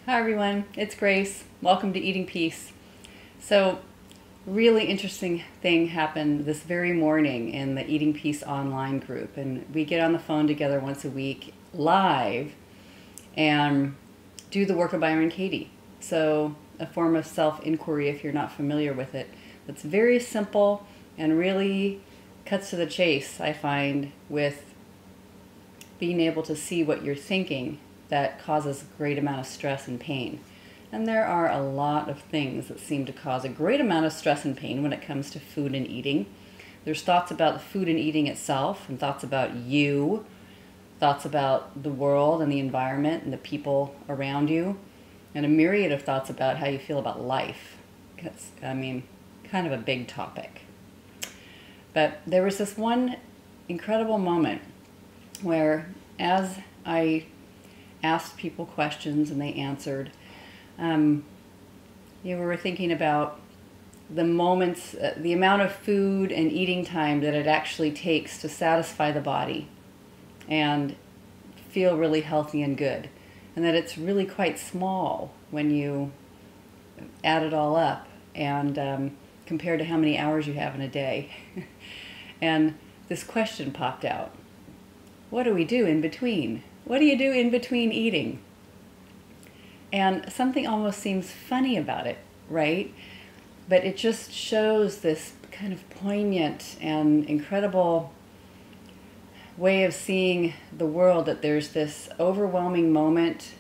Hi everyone, it's Grace. Welcome to Eating Peace. So, really interesting thing happened this very morning in the Eating Peace online group, and we get on the phone together once a week live and do the work of Byron Katie. So, a form of self-inquiry if you're not familiar with it. That's very simple and really cuts to the chase, I find, with being able to see what you're thinking that causes a great amount of stress and pain. And there are a lot of things that seem to cause a great amount of stress and pain when it comes to food and eating. There's thoughts about the food and eating itself, and thoughts about you, thoughts about the world and the environment and the people around you, and a myriad of thoughts about how you feel about life. It's, kind of a big topic. But there was this one incredible moment where, as I asked people questions and they answered, we were thinking about the moments, the amount of food and eating time that it actually takes to satisfy the body and feel really healthy and good. And that it's really quite small when you add it all up and compared to how many hours you have in a day. And this question popped out. What do we do in between? What do you do in between eating? And something almost seems funny about it, right? But it just shows this kind of poignant and incredible way of seeing the world, that there's this overwhelming moment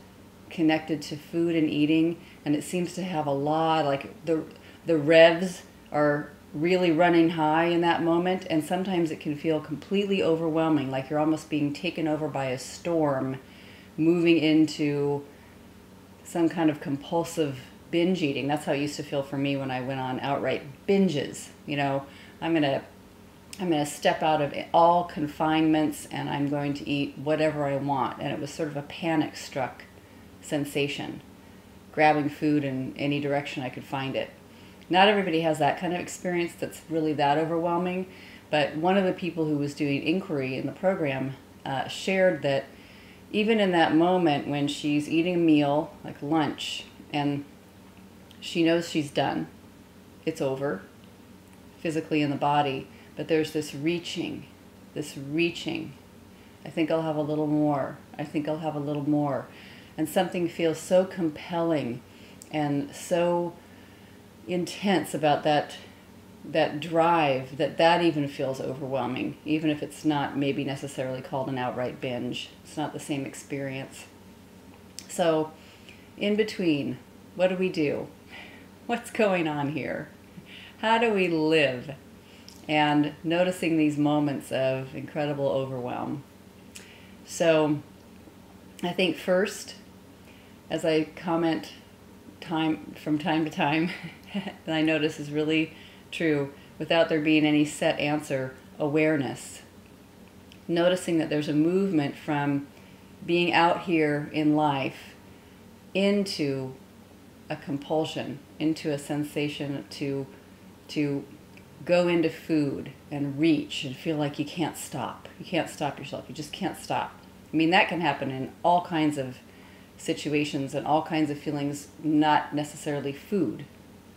connected to food and eating, and it seems to have a lot, like the revs are really running high in that moment, and sometimes it can feel completely overwhelming, like you're almost being taken over by a storm, moving into some kind of compulsive binge eating. That's how it used to feel for me when I went on outright binges. You know, I'm gonna step out of all confinements and I'm going to eat whatever I want. And it was sort of a panic-struck sensation, grabbing food in any direction I could find it. Not everybody has that kind of experience that's really that overwhelming, but one of the people who was doing inquiry in the program shared that even in that moment when she's eating a meal, like lunch, and she knows she's done, it's over, physically in the body, but there's this reaching. I think I'll have a little more. I think I'll have a little more. And something feels so compelling and so intense about that drive that even feels overwhelming, even if it's not maybe necessarily called an outright binge. It's not the same experience. So in between, what do we do? What's going on here? How do we live? And noticing these moments of incredible overwhelm. So I think first, as I comment from time to time, and I notice is really true, without there being any set answer, awareness. Noticing that there's a movement from being out here in life into a compulsion, into a sensation to go into food and reach and feel like you can't stop. You can't stop yourself. You just can't stop. I mean, that can happen in all kinds of situations and all kinds of feelings, not necessarily food.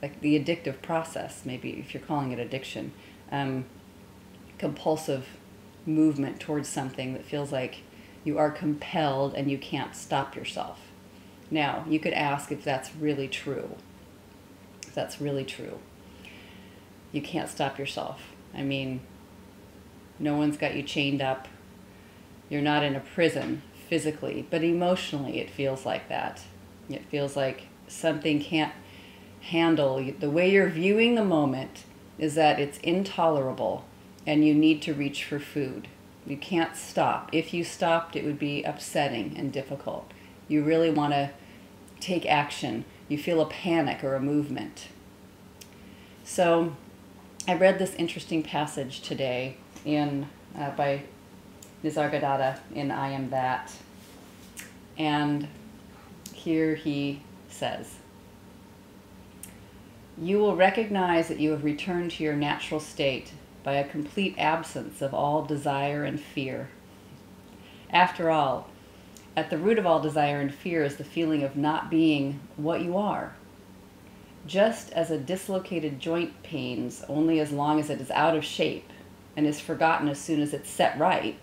Like the addictive process, maybe if you're calling it addiction, compulsive movement towards something that feels like you are compelled and you can't stop yourself. Now, you could ask if that's really true. If that's really true. You can't stop yourself. I mean, no one's got you chained up. You're not in a prison physically, but emotionally it feels like that. It feels like something can't handle. The way you're viewing the moment is that it's intolerable and you need to reach for food. You can't stop. If you stopped, it would be upsetting and difficult. You really want to take action. You feel a panic or a movement. So I read this interesting passage today by Nisargadatta in I Am That. And here he says, "You will recognize that you have returned to your natural state by a complete absence of all desire and fear. After all, at the root of all desire and fear is the feeling of not being what you are. Just as a dislocated joint pains only as long as it is out of shape and is forgotten as soon as it's set right,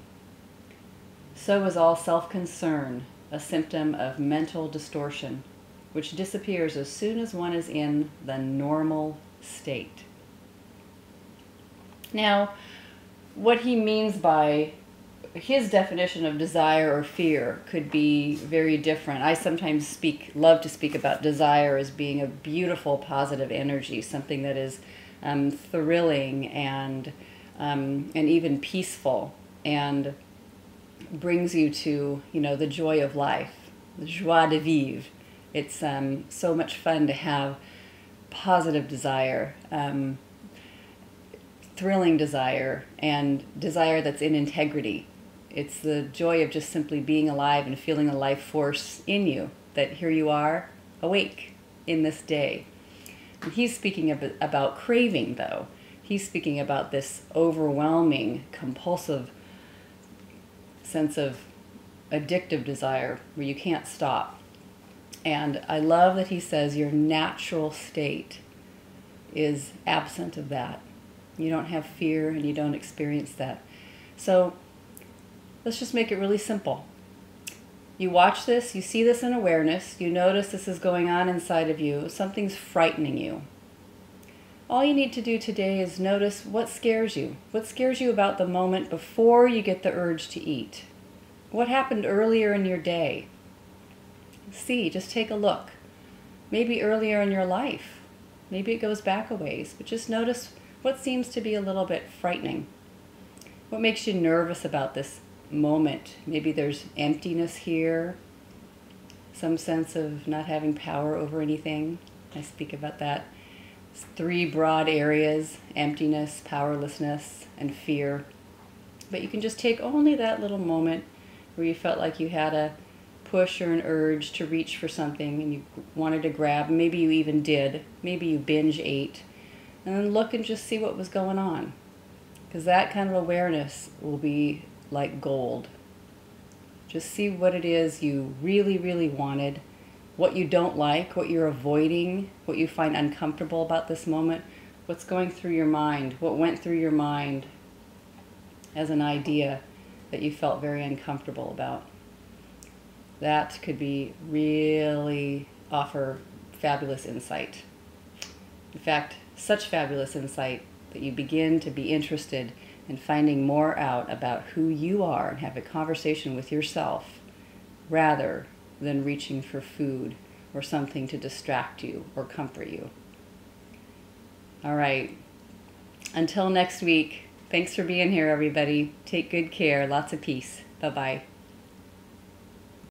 so is all self-concern a symptom of mental distortion, which disappears as soon as one is in the normal state. Now, what he means by his definition of desire or fear could be very different. I sometimes love to speak about desire as being a beautiful, positive energy, something that is thrilling and even peaceful, and brings you to, the joy of life, the joie de vivre. It's so much fun to have positive desire, thrilling desire, and desire that's in integrity. It's the joy of just simply being alive and feeling a life force in you, that here you are, awake in this day. And he's speaking about craving, though. He's speaking about this overwhelming, compulsive sense of addictive desire where you can't stop. And I love that he says your natural state is absent of that. You don't have fear and you don't experience that. So let's just make it really simple. You watch this, you see this in awareness, you notice this is going on inside of you, something's frightening you. All you need to do today is notice what scares you. What scares you about the moment before you get the urge to eat? What happened earlier in your day? See, just take a look. Maybe earlier in your life. Maybe it goes back a ways, but just notice what seems to be a little bit frightening. What makes you nervous about this moment? Maybe there's emptiness here, some sense of not having power over anything. I speak about that. It's 3 broad areas: emptiness, powerlessness, and fear. But you can just take only that little moment where you felt like you had a push or an urge to reach for something and you wanted to grab. Maybe you even did. Maybe you binge ate. And then look and just see what was going on. Because that kind of awareness will be like gold. Just see what it is you really, really wanted, what you don't like, what you're avoiding, what you find uncomfortable about this moment, what's going through your mind, what went through your mind as an idea that you felt very uncomfortable about. That could be really offer fabulous insight. In fact, such fabulous insight that you begin to be interested in finding more out about who you are and have a conversation with yourself rather than reaching for food or something to distract you or comfort you. All right. Until next week, thanks for being here, everybody. Take good care. Lots of peace. Bye-bye.